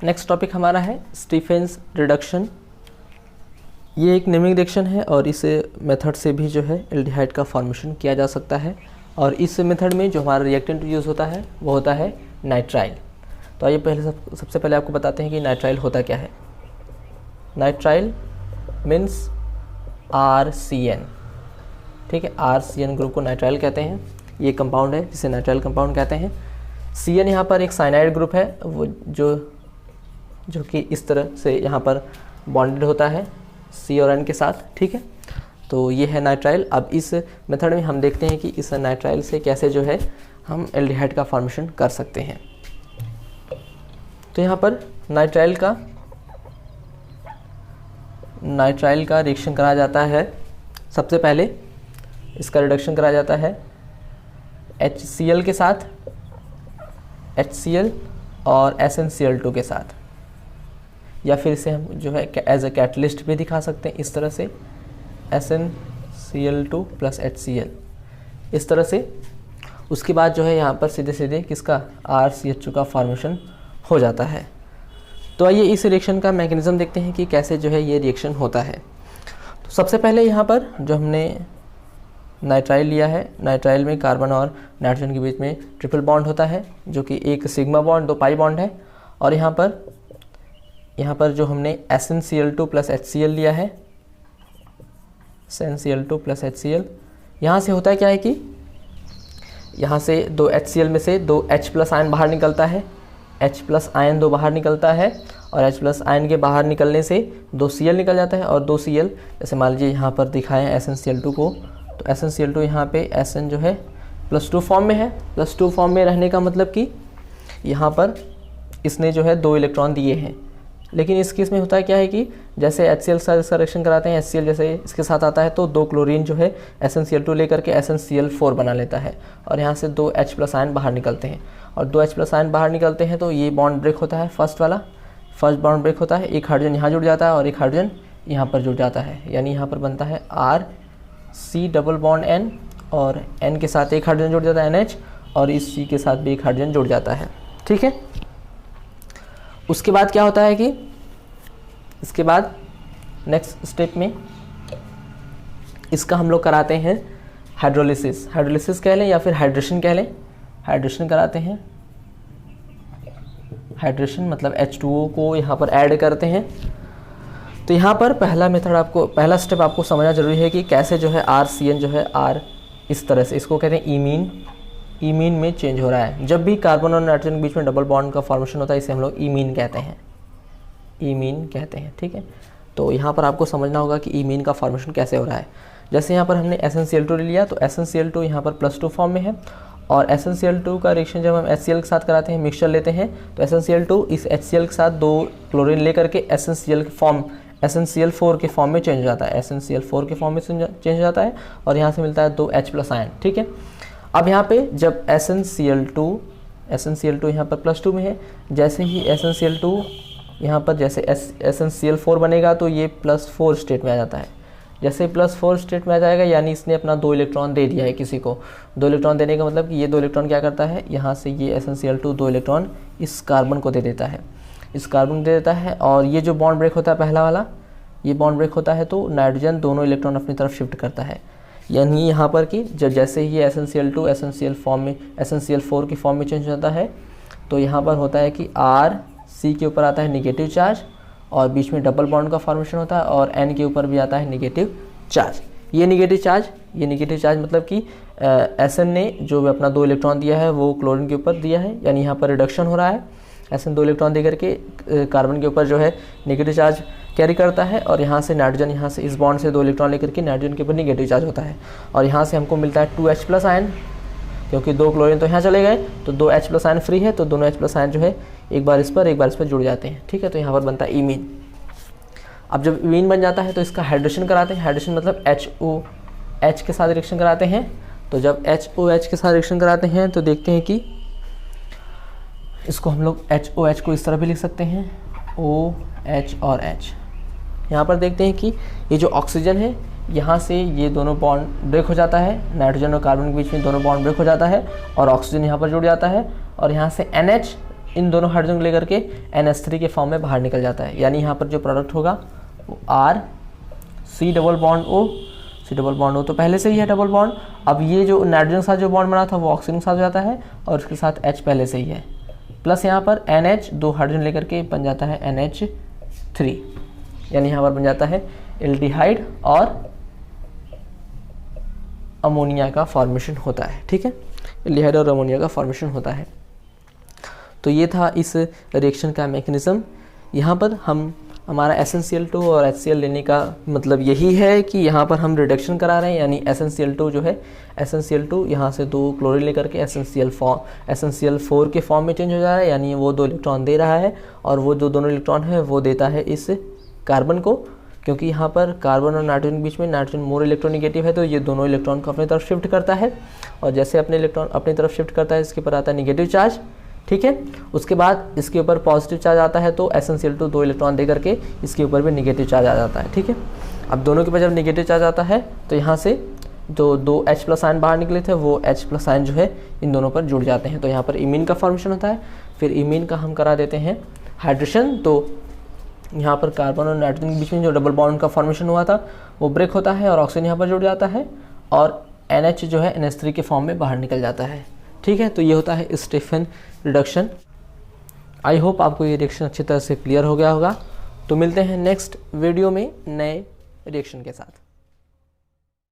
Next topic हमारा है Stephen's reduction. ये एक नेमिंग रिएक्शन है और इस मेथड से भी जो है एल्डिहाइड का फॉर्मेशन किया जा सकता है। और इस मेथड में जो हमारा रिएक्टेंट यूज़ होता है वो होता है नाइट्राइल। तो आइए सबसे पहले आपको बताते हैं कि नाइट्राइल होता क्या है। नाइट्राइल मीन्स RCN, ठीक है। RCN ग्रुप को नाइट्राइल कहते हैं। ये कंपाउंड है जिसे नाइट्राइल कंपाउंड कहते हैं। CN यहाँ पर एक साइनाइड ग्रुप है वो जो कि इस तरह से यहाँ पर बॉन्डेड होता है C और N के साथ, ठीक है। तो ये है नाइट्राइल। अब इस मेथड में हम देखते हैं कि इस नाइट्राइल से कैसे जो है हम एल्डिहाइड का फॉर्मेशन कर सकते हैं। तो यहाँ पर नाइट्राइल का रिएक्शन करा जाता है। सबसे पहले इसका रिडक्शन करा जाता है HCl के साथ, HCl और SnCl2 के साथ, या फिर इसे हम जो है एज ए कैटलिस्ट भी दिखा सकते हैं इस तरह से SnCl2 प्लस HCl इस तरह से। उसके बाद जो है यहाँ पर सीधे सीधे किसका RCH2 का फॉर्मेशन हो जाता है। तो आइए इस रिएक्शन का मैकेनिज्म देखते हैं कि कैसे जो है ये रिएक्शन होता है। तो सबसे पहले यहाँ पर जो हमने नाइट्राइल लिया है, नाइट्राइल में कार्बन और नाइट्रोजन के बीच में ट्रिपल बॉन्ड होता है जो कि एक सिग्मा बॉन्ड 2 पाई बॉन्ड है। और यहाँ पर जो हमने SnCl2 प्लस HCl लिया है, SnCl2 प्लस HCl, यहाँ से होता है क्या है कि यहाँ से 2 HCl में से 2 H प्लस आयन बाहर निकलता है, H प्लस आयन 2 बाहर निकलता है और H प्लस आयन के बाहर निकलने से 2 Cl निकल जाता है। और 2 Cl जैसे मान लीजिए यहाँ पर दिखाएं SnCl2 को, तो SnCl2 यहाँ पे Sn जो है +2 फॉर्म में है। +2 फॉर्म में रहने का मतलब कि यहाँ पर इसने जो है 2 इलेक्ट्रॉन दिए हैं। लेकिन इस केस में होता है क्या है कि जैसे HCl के साथ इसका रिएक्शन कराते हैं, HCl जैसे इसके साथ आता है तो 2 क्लोरीन जो है SnCl2 लेकर के SnCl4 बना लेता है और यहाँ से 2 H प्लस आयन बाहर निकलते हैं। और 2 H प्लस आयन बाहर निकलते हैं तो ये बॉन्ड ब्रेक होता है, फर्स्ट बॉन्ड ब्रेक होता है। एक हाइड्रोजन यहाँ जुड़ जाता है और एक हाइड्रोजन यहाँ पर जुड़ जाता है, यानी यहाँ पर बनता है RC डबल बॉन्ड N और N के साथ एक हाइड्रोजन जुड़ जाता है NH और इस C के साथ भी एक हाइड्रोजन जुड़ जाता है, ठीक है। उसके बाद क्या होता है कि इसके बाद नेक्स्ट स्टेप में इसका हम लोग कराते हैं हाइड्रोलिसिस कह लें या फिर हाइड्रेशन कह लें। हाइड्रेशन कराते हैं, हाइड्रेशन मतलब H2O को यहाँ पर ऐड करते हैं। तो यहाँ पर पहला स्टेप आपको समझना जरूरी है कि कैसे जो है RCN जो है R इस तरह से, इसको कहते हैं ईमीन में चेंज हो रहा है। जब भी कार्बन और नाइट्रोजन के बीच में डबल बॉन्ड का फॉर्मेशन होता है इसे हम लोग ईमीन कहते हैं, ठीक है। तो यहाँ पर आपको समझना होगा कि ईमीन का फॉर्मेशन कैसे हो रहा है। जैसे यहाँ पर हमने SnCl2 लिया तो SnCl2 यहाँ पर +2 फॉर्म में है और SnCl2 का रिएक्शन जब हम HCl के साथ कराते हैं, मिक्सचर लेते हैं, तो SnCl2 इस HCl के साथ 2 क्लोरीन लेकर के SnCl4 के फॉर्म में चेंज हो जाता है, SnCl4 के फॉर्म में चेंज हो जाता है और यहाँ से मिलता है 2 H प्लस आयन, ठीक है। अब यहाँ पे जब SnCl2 यहाँ पर +2 में है, जैसे ही SnCl2 यहाँ पर जैसे SnCl4 बनेगा तो ये +4 स्टेट में आ जाता है। जैसे +4 स्टेट में आ जाएगा यानी इसने अपना 2 इलेक्ट्रॉन दे दिया है किसी को। 2 इलेक्ट्रॉन देने का मतलब कि ये 2 इलेक्ट्रॉन क्या करता है, यहाँ से ये SnCl2 2 इलेक्ट्रॉन इस कार्बन को दे देता है, और ये जो बॉन्ड ब्रेक होता है पहला वाला, ये बॉन्ड ब्रेक होता है तो नाइट्रोजन दोनों इलेक्ट्रॉन अपनी तरफ शिफ्ट करता है। यानी यहाँ पर कि जब जैसे ही SnCl2 SnCl4 की फॉर्म में चेंज हो जाता है तो यहाँ पर होता है कि RC के ऊपर आता है नेगेटिव चार्ज और बीच में डबल बॉन्ड का फॉर्मेशन होता है और N के ऊपर भी आता है नेगेटिव चार्ज। ये नेगेटिव चार्ज मतलब कि Sn ने जो अपना 2 इलेक्ट्रॉन दिया है वो क्लोरीन के ऊपर दिया है, यानी यहाँ पर रिडक्शन हो रहा है। Sn 2 इलेक्ट्रॉन दे करके कार्बन के ऊपर जो है नेगेटिव चार्ज कैरी करता है और यहाँ से नाइट्रोजन यहाँ से इस बॉन्ड से 2 इलेक्ट्रॉन लेकर के नाइट्रोजन के ऊपर नेगेटिव चार्ज होता है और यहाँ से हमको मिलता है 2 H प्लस आयन, क्योंकि 2 क्लोरीन तो यहाँ चले गए तो 2 H प्लस आयन फ्री है, तो दोनों H प्लस आयन जो है एक बार इस पर जुड़ जाते हैं, ठीक है। तो यहाँ पर बनता है ईमीन। अब जब ईमीन बन जाता है तो इसका हाइड्रेशन कराते हैं। हाइड्रेशन मतलब HOH के साथ रिएक्शन कराते हैं। तो जब HOH के साथ रिएक्शन कराते हैं तो देखते हैं कि इसको हम लोग HOH को इस तरह भी लिख सकते हैं, OH और H। यहाँ पर देखते हैं कि ये जो ऑक्सीजन है यहाँ से ये दोनों बॉन्ड ब्रेक हो जाता है, नाइट्रोजन और कार्बन के बीच में दोनों बॉन्ड ब्रेक हो जाता है और ऑक्सीजन यहाँ पर जुड़ जाता है और यहाँ से NH इन दोनों हाइड्रोजन को लेकर के NH3 के फॉर्म में बाहर निकल जाता है। यानी यहाँ पर जो प्रोडक्ट होगा वो C डबल बॉन्ड O तो पहले से ही है डबल बॉन्ड। अब ये जो नाइट्रोजन के साथ जो बॉन्ड बना था वो ऑक्सीजन के साथ हो जाता है और उसके साथ H पहले से ही है, प्लस यहाँ पर NH 2 हाइड्रोजन लेकर के बन जाता है NH3, यानी यहाँ पर बन जाता है एल्डिहाइड और अमोनिया का फॉर्मेशन होता है। ठीक है, एल्डिहाइड और अमोनिया का फॉर्मेशन होता है। तो ये था इस रिएक्शन का मैकेनिज्म। यहाँ पर हमारा SnCl2 और HCl लेने का मतलब यही है कि यहाँ पर हम रिडक्शन करा रहे हैं, यानी SnCl2 जो है SnCl2 यहाँ से 2 क्लोरीन लेकर के SnCl4 के फॉर्म में चेंज हो जा रहा है, यानी वो 2 इलेक्ट्रॉन दे रहा है और वो जो दोनों इलेक्ट्रॉन है वो देता है इस कार्बन को, क्योंकि यहाँ पर कार्बन और नाइट्रोजन के बीच में नाइट्रोजन मोर इलेक्ट्रोनिगेटिव है, तो ये दोनों इलेक्ट्रॉन को अपनी तरफ शिफ्ट करता है और जैसे अपने इलेक्ट्रॉन अपनी तरफ शिफ्ट करता है इसके ऊपर आता है निगेटिव चार्ज। ठीक है, उसके बाद इसके ऊपर पॉजिटिव चार्ज आता है तो SnCl2 2 इलेक्ट्रॉन दे करके इसके ऊपर भी निगेटिव चार्ज आ जाता है। ठीक है, अब दोनों के पास जब निगेटिव चार्ज आता है तो यहाँ से जो 2 H+ आयन बाहर निकले थे वो H+ आयन जो है इन दोनों पर जुड़ जाते हैं, तो यहाँ पर इमीन का फॉर्मेशन होता है। फिर इमीन का हम करा देते हैं हाइड्रेशन, तो यहाँ पर कार्बन और नाइट्रोजन के बीच में जो डबल बॉन्ड का फॉर्मेशन हुआ था वो ब्रेक होता है और ऑक्सीजन यहाँ पर जुड़ जाता है और NH जो है NH3 के फॉर्म में बाहर निकल जाता है। ठीक है, तो ये होता है स्टीफन रिडक्शन। आई होप आपको ये रिएक्शन अच्छी तरह से क्लियर हो गया होगा। तो मिलते हैं नेक्स्ट वीडियो में नए रिएक्शन के साथ।